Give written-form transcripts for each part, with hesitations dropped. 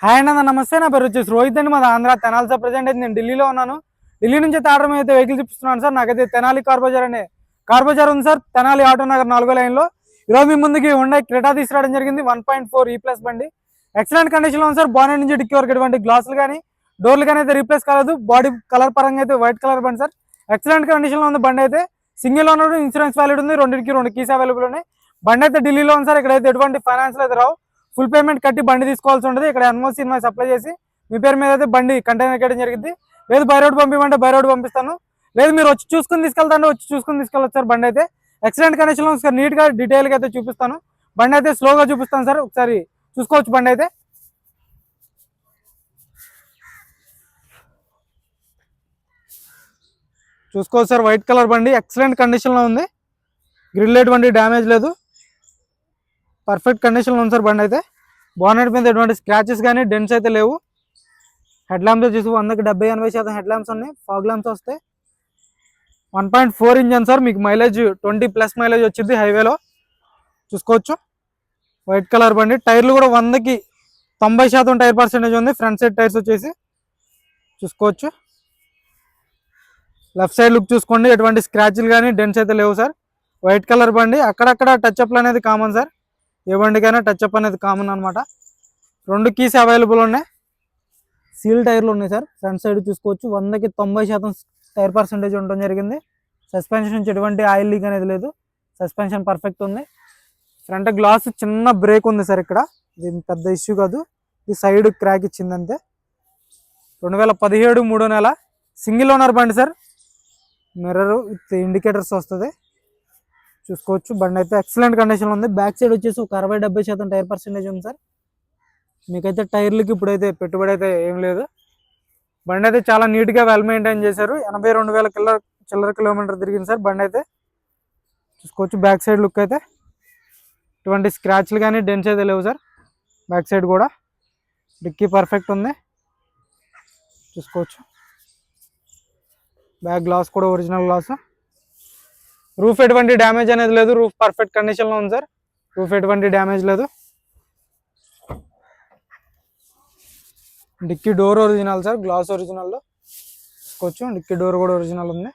Hi అన్న నమస్తే. నా పేరు వచ్చేసి రోహిత్ అండి. మాది ఆంధ్ర తెనాలి సార్. ప్రజెంట్ అయితే నేను ఢిల్లీలో ఉన్నాను. ఢిల్లీ నుంచి అయితే ఆర్డర్ అయితే వెహికల్ చూపిస్తున్నాను సార్. నాకైతే తెనాలి కార్ బజార్ అనే కార్ బజార్ ఉంది సార్, తెనాలి ఆటో నగర్ 4వ లైన్లో. ఈరోజు మీ ముందుకి ఉండే క్రెటా తీసుకురావడం జరిగింది. 1.4 E+ బండి ఎక్సలెంట్ కండిషన్లో ఉంది సార్. బాడీ నుంచి డిక్కీ వరకు ఎటువంటి గ్లాసులు కానీ డోర్లు కానీ అయితే రీప్లేస్ కాలేదు. బాడీ కలర్ పరంగా అయితే వైట్ కలర్ బండి సార్. ఎక్సలెంట్ కండిషన్లో ఉంది బండి అయితే. సింగిల్ ఓనర్, ఇన్సూరెన్స్ వ్యాలిడ్ ఉంది. రెండింటికి 2 కీస్ అవైలబుల్ ఉన్నాయి. బండి అయితే ఢిల్లీలో ఉంది సార్. ఇక్కడైతే ఎటువంటి ఫైనాన్స్ అయితే రావు. ఫుల్ పేమెంట్ కట్టి బండి తీసుకోవాల్సి ఉంటుంది. ఇక్కడ ఎన్ఓసి ఇన్వాయిస్ అప్లై చేసి మీ పేరు మీద అయితే బండి కంటైనర్ ఎక్కడం జరిగింది. లేదు బై రోడ్ పంపించమంటే బై రోడ్ పంపిస్తాను. లేదు మీరు వచ్చి చూసుకుని తీసుకెళ్తాను, వచ్చి చూసుకుని తీసుకెళ్ళచ్చు సార్. బండి అయితే ఎక్సలెంట్ కండిషన్లో ఉంది సార్. నీట్గా డీటెయిల్గా అయితే చూపిస్తాను. బండి అయితే స్లోగా చూపిస్తాను సార్, ఒకసారి చూసుకోవచ్చు. బండి అయితే చూసుకోవచ్చు సార్. వైట్ కలర్ బండి ఎక్సలెంట్ కండిషన్లో ఉంది. గ్రిల్ ఎటువంటి డ్యామేజ్ లేదు, పర్ఫెక్ట్ కండిషన్లో ఉంది సార్. బండి అయితే బానెట్ మీద ఎటువంటి స్క్రాచెస్ కానీ డెంట్స్ అయితే లేవు. హెడ్ ల్యాంప్స్ వచ్చేసి 100కి 70-80% హెడ్ ల్యాంప్స్ ఉన్నాయి. ఫాగ్ ల్యాంప్స్ వస్తాయి. 1.4 ఇంజన్ సార్. మీకు మైలేజ్ 20+ మైలేజ్ వచ్చింది హైవేలో. చూసుకోవచ్చు. వైట్ కలర్ బండి. టైర్లు కూడా 100కి 90% టైర్ పర్సెంటేజ్ ఉంది. ఫ్రంట్ సైడ్ టైర్స్ వచ్చేసి చూసుకోవచ్చు. లెఫ్ట్ సైడ్ లుక్ చూసుకోండి. ఎటువంటి స్క్రాచ్లు కానీ డెంట్స్ అయితే లేవు సార్. వైట్ కలర్ బండి. అక్కడక్కడ టచ్అప్లు అనేది కామన్ సార్. ఏ బండికైనా టచ్అప్ అనేది కామన్ అనమాట. 2 కీస్ అవైలబుల్ ఉన్నాయి. సీల్ టైర్లు ఉన్నాయి సార్. ఫ్రంట్ సైడ్ చూసుకోవచ్చు. 100కి 90% టైర్ పర్సెంటేజ్ ఉండడం జరిగింది. సస్పెన్షన్ నుంచి ఎటువంటి ఆయిల్ లీక్ అనేది లేదు. సస్పెన్షన్ పర్ఫెక్ట్ ఉంది. ఫ్రంట్ గ్లాస్ చిన్న బ్రేక్ ఉంది సార్. ఇక్కడ ఇది పెద్ద ఇష్యూ కాదు. ఇది సైడ్ క్రాక్ ఇచ్చింది అంతే. 2017 3వ నెల. సింగిల్ ఓనర్ బండి సార్. మిర్రర్ విత్ ఇండికేటర్స్ వస్తుంది. చూసుకోవచ్చు. బండి అయితే ఎక్సలెంట్ కండిషన్లో ఉంది. బ్యాక్ సైడ్ వచ్చేసి ఒక 60-70% టైర్ పర్సెంటేజ్ ఉంది సార్. మీకైతే టైర్లకి ఇప్పుడైతే పెట్టుబడి అయితే ఏం లేదు. బండి అయితే చాలా నీట్గా వెల్ మెయింటైన్ చేశారు. 82,000 చిల్లర కిలోమీటర్ తిరిగింది సార్ బండి అయితే. చూసుకోవచ్చు. బ్యాక్ సైడ్ లుక్ అయితే ఎటువంటి స్క్రాచ్లు కానీ డెంట్స్ అయితే లేవు సార్. బ్యాక్ సైడ్ కూడా డిక్కీ పర్ఫెక్ట్ ఉంది. చూసుకోవచ్చు. బ్యాక్ గ్లాస్ కూడా ఒరిజినల్ గ్లాస్. రూఫ్ ఎటువంటి డ్యామేజ్ అనేది లేదు. రూఫ్ పర్ఫెక్ట్ కండిషన్లో ఉంది సార్. రూఫ్ ఎటువంటి డ్యామేజ్ లేదు. Dicky door original sir. Glass ఒరిజినల్లో చూసుకోవచ్చు. డిక్కీ డోర్ కూడా ఒరిజినల్ ఉంది.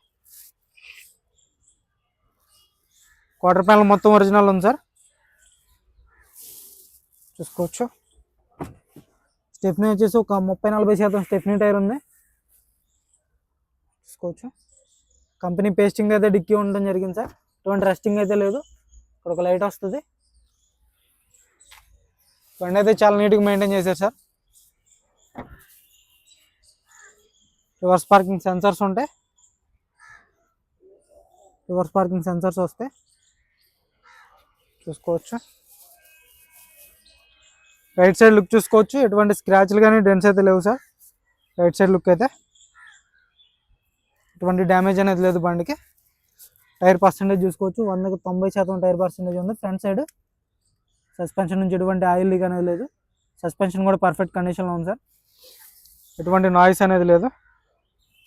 క్వార్టర్ ప్యానల్ మొత్తం ఒరిజినల్ ఉంది సార్. చూసుకోవచ్చు. స్టెప్నీ వచ్చేసి ఒక 30-40% స్టెప్నీ టైర్ ఉంది. చూసుకోవచ్చు. కంపెనీ పేస్టింగ్ అయితే డిక్కీ ఉండడం జరిగింది సార్. ఎటువంటి రెస్టింగ్ అయితే లేదు. ఇక్కడ ఒక లైట్ వస్తుంది. బండి అయితే చాలా నీట్గా మెయింటైన్ చేశారు సార్. రివర్స్ పార్కింగ్ సెన్సర్స్ ఉంటాయి. రివర్స్ పార్కింగ్ సెన్సర్స్ వస్తాయి. చూసుకోవచ్చు. రైట్ సైడ్ లుక్ చూసుకోవచ్చు. ఎటువంటి స్క్రాచ్లు కానీ డెంట్స్ అయితే లేవు సార్. రైట్ సైడ్ లుక్ అయితే ఎటువంటి డ్యామేజ్ అనేది లేదు బండికి. టైర్ పర్సెంటేజ్ చూసుకోవచ్చు. 100కి 90% టైర్ పర్సెంటేజ్ ఉంది. ఫ్రంట్ సైడ్ సస్పెన్షన్ నుంచి ఎటువంటి ఆయిల్ లీక్ అనేది లేదు. సస్పెన్షన్ కూడా పర్ఫెక్ట్ కండిషన్లో ఉంది సార్. ఎటువంటి నాయిస్ అనేది లేదు.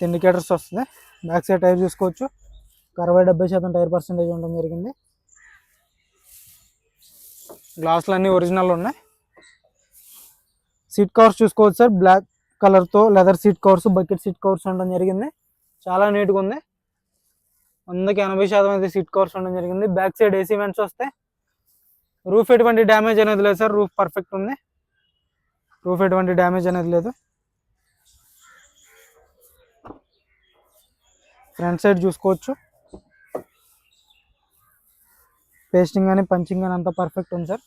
ఇండికేటర్స్ వస్తుంది. బ్యాక్ సైడ్ టైర్ చూసుకోవచ్చు. 60-70% టైర్ పర్సెంటేజ్ ఉండడం జరిగింది. గ్లాసులు అన్నీ ఒరిజినల్ ఉన్నాయి. సీట్ కవర్స్ చూసుకోవచ్చు సార్. బ్లాక్ కలర్తో leather seat covers, bucket seat covers ఉండడం జరిగింది. చాలా నీట్గా ఉంది. 100కి 80% అయితే సీట్ కవర్స్ ఉండడం జరిగింది. బ్యాక్ సైడ్ ఏసీ వెంట్స్ వస్తాయి. రూఫ్ ఎటువంటి డ్యామేజ్ అనేది లేదు సార్. రూఫ్ పర్ఫెక్ట్ ఉంది. రూఫ్ ఎటువంటి డ్యామేజ్ అనేది లేదు. ఫ్రంట్ సైడ్ చూసుకోవచ్చు. పేస్టింగ్ కానీ పంచింగ్ కానీ అంతా పర్ఫెక్ట్ ఉంది సార్.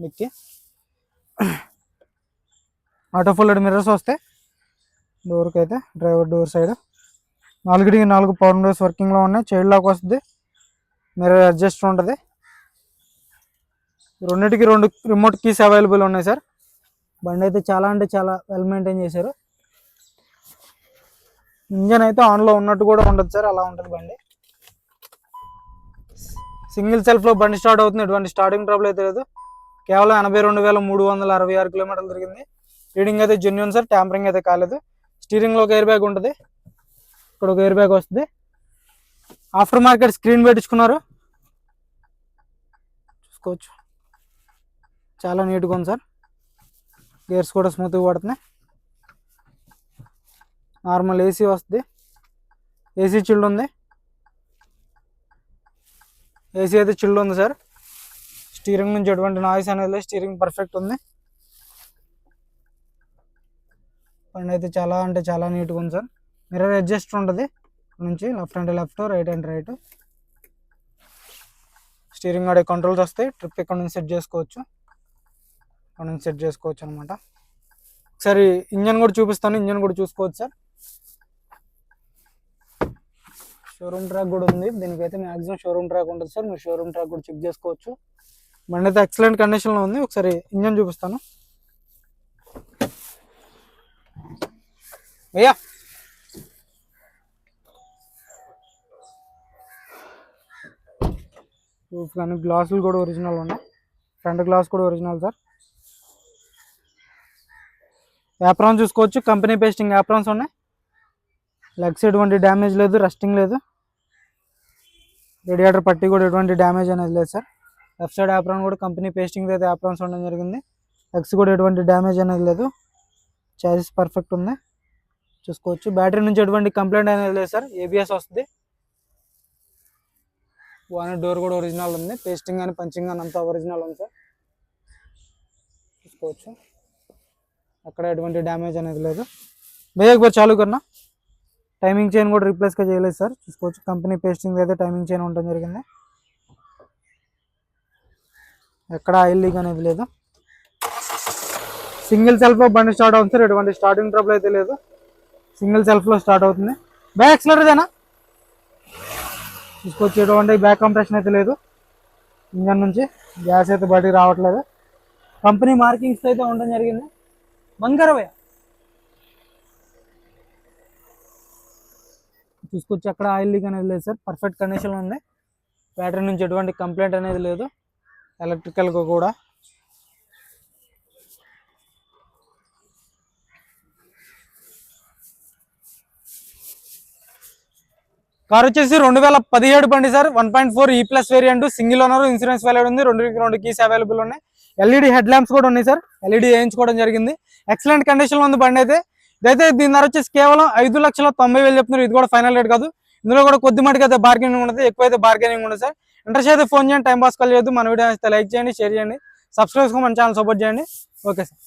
మీకు ఆటో ఫోల్డెడ్ మిర్రర్స్ వస్తాయి. డోర్కి అయితే డ్రైవర్ డోర్ సైడ్ 4కి 4 పవర్ విండోస్ వర్కింగ్లో ఉన్నాయి. చైల్డ్ లాక్ వస్తుంది. మిర్రర్ అడ్జస్ట్ ఉంటుంది. 2కి 2 రిమోట్ కీస్ అవైలబుల్ ఉన్నాయి సార్. బండి అయితే చాలా అంటే చాలా వెల్ మెయింటైన్ చేశారు. ఇంజన్ అయితే ఆన్లో ఉన్నట్టు కూడా ఉండదు సార్. అలా ఉంటుంది బండి. సింగిల్ సెల్ఫ్లో బండి స్టార్ట్ అవుతుంది. ఎటువంటి స్టార్టింగ్ ట్రబుల్ అయితే లేదు. కేవలం 82,366 కిలోమీటర్లు తిరిగింది. రీడింగ్ అయితే జెన్యూన్ సార్. ట్యాంపరింగ్ అయితే కాలేదు. స్టీరింగ్లో ఒక ఎయిర్ బ్యాగ్ ఉంటుంది. ఇక్కడ ఒక ఎయిర్ బ్యాగ్ వస్తుంది. ఆఫ్టర్ మార్కెట్ స్క్రీన్ పెట్టించుకున్నారు. చూసుకోవచ్చు. చాలా నీట్గా ఉంది సార్. గేర్స్ కూడా స్మూత్గా పడుతున్నాయి. నార్మల్ ఏసీ వస్తుంది, ఏసీ చిల్డ్ ఉంది, ఏసీ అయితే చిల్డ్ ఉంది సార్. స్టీరింగ్ నుంచి ఎటువంటి నాయిస్ అనేది లేదు, స్టీరింగ్ పర్ఫెక్ట్ ఉంది. బండి అయితే చాలా అంటే చాలా నీట్గా ఉంది సార్. మిర్రర్ అడ్జస్ట్ ఉంటుంది నుంచి, లెఫ్ట్ అంటే లెఫ్ట్, రైట్ అంటే రైట్. స్టీరింగ్ ఆడే కంట్రోల్స్ వస్తాయి. ట్రిప్ ఇక్కడ నుంచి సెట్ చేసుకోవచ్చు, ఇక్కడ నుంచి సెట్ చేసుకోవచ్చు అనమాట. ఒకసారి ఇంజన్ కూడా చూపిస్తాను, ఇంజన్ కూడా చూసుకోవచ్చు సార్. షోరూమ్ ట్రాక్ కూడా ఉంది, దీనికైతే మ్యాక్సిమం షోరూమ్ ట్రాక్ ఉంటుంది సార్. మీరు షోరూమ్ ట్రాక్ కూడా చెక్ చేసుకోవచ్చు. బండి అయితే ఎక్సలెంట్ కండిషన్లో ఉంది. ఒకసారి ఇంజన్ చూపిస్తాను భయ్యా. రూఫ్ కానీ గ్లాసులు కూడా ఒరిజినల్ ఉన్నాయి, ఫ్రంట్ గ్లాస్ కూడా ఒరిజినల్ సార్. యాప్రాన్స్ చూసుకోవచ్చు, కంపెనీ పేస్టింగ్ యాప్రాన్స్ ఉన్నాయి. లెగ్స్ ఎటువంటి డ్యామేజ్ లేదు, రస్టింగ్ లేదు. రేడియేటర్ పట్టి కూడా ఎటువంటి డ్యామేజ్ అనేది లేదు సార్. లెఫ్ట్ సైడ్ యాప్రాన్ కూడా కంపెనీ పేస్టింగ్ అయితే యాప్రాన్స్ ఉండడం జరిగింది. లెగ్స్ కూడా ఎటువంటి డ్యామేజ్ అనేది లేదు, చాసిస్ పర్ఫెక్ట్ ఉంది చూసుకోవచ్చు. బ్యాటరీ నుంచి ఎటువంటి కంప్లైంట్ అనేది లేదు సార్. ఏబిఎస్ వస్తుంది. వాన్ డోర్ కూడా ఒరిజినల్ ఉంది, పేస్టింగ్ కానీ పంచింగ్ కానీ అంతా ఒరిజినల్ ఉంది సార్ చూసుకోవచ్చు. అక్కడ ఎటువంటి డ్యామేజ్ అనేది లేదు. భయ్యా బాగా చాలు కన్నా టైమింగ్ చైన్ కూడా రీప్లేస్గా చేయలేదు సార్ చూసుకోవచ్చు. కంపెనీ పేస్టింగ్ అయితే టైమింగ్ చైన్ ఉండడం జరిగింది. ఎక్కడ ఆయిల్ లీక్ అనేది లేదు. సింగిల్ సెల్ఫ్లో బండి స్టార్ట్ అవుతుంది సార్, ఎటువంటి స్టార్టింగ్ ట్రబుల్ అయితే లేదు. సింగిల్ సెల్ఫ్లో స్టార్ట్ అవుతుంది. బ్యాక్ యాక్సిలరేటర్దేనా చూసుకోవచ్చు. ఎటువంటి బ్యాక్ కంప్రెషన్ అయితే లేదు. ఇంజన్ నుంచి గ్యాస్ అయితే బయటికి రావట్లేదు. కంపెనీ మార్కింగ్స్ అయితే ఉండడం జరిగింది. బంగారవయ్య చూసుకోవచ్చు. అక్కడ ఆయిల్ లీక్ అనేది లేదు సార్, పర్ఫెక్ట్ కండిషన్ ఉంది. బ్యాటరీ నుంచి ఎటువంటి కంప్లైంట్ అనేది లేదు. ఎలక్ట్రికల్గా కూడా కార్ వచ్చేసి 2017 బండి sir. 1.4 E+ variant, single owner, insurance valid ఉంది. 2 కీస్ అవైలబుల్ ఉన్నాయి. ఎల్ఈడి హెడ్ ల్యాంప్స్ కూడా ఉన్నాయి సార్. ఎల్ఈడి వేయించుకోవడం జరిగింది. ఎక్సలెంట్ కండిషన్లో ఉంది బండి అయితే. ఇదైతే దీని ధర వచ్చేసి కేవలం 5,90,000 చెప్తున్నారు. ఇది కూడా ఫైనల్ రేట్ కాదు, ఇందులో కూడా కొద్ది మటుకు అయితే బార్గెనింగ్ ఉంటుంది, ఎక్కువైతే బార్గెనింగ్ ఉంటుంది సార్. ఇంట్రెస్ట్ అయితే ఫోన్ చేయండి, టైం పాస్ కాల్ చేయొద్దు. మన వీడియో అయితే లైక్ చేయండి, షేర్ చేయండి, సబ్స్క్రైబ్ చేసుకోండి, మన ఛానల్ సపోర్ట్ చేయండి. Okay sir.